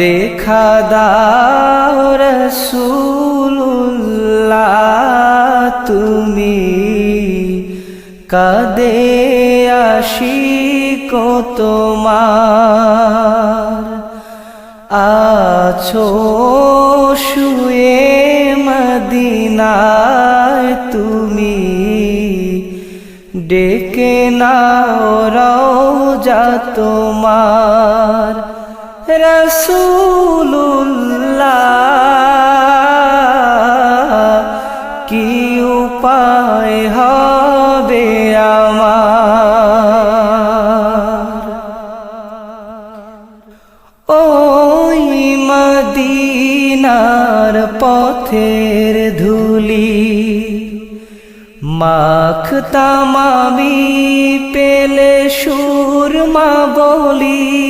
দেখা দাও রাসূলুল্লাহ তুমি কাঁদে আশিক তোমার আছো শুয়ে মদিনায় তুমি ডেকে নাও রওজা তোমার রাসূলুল্লাহ কি উপায় হবে আমার ওই মদিনার পথের ধুলি মাখতাম আমি পেলে সুরমা বলি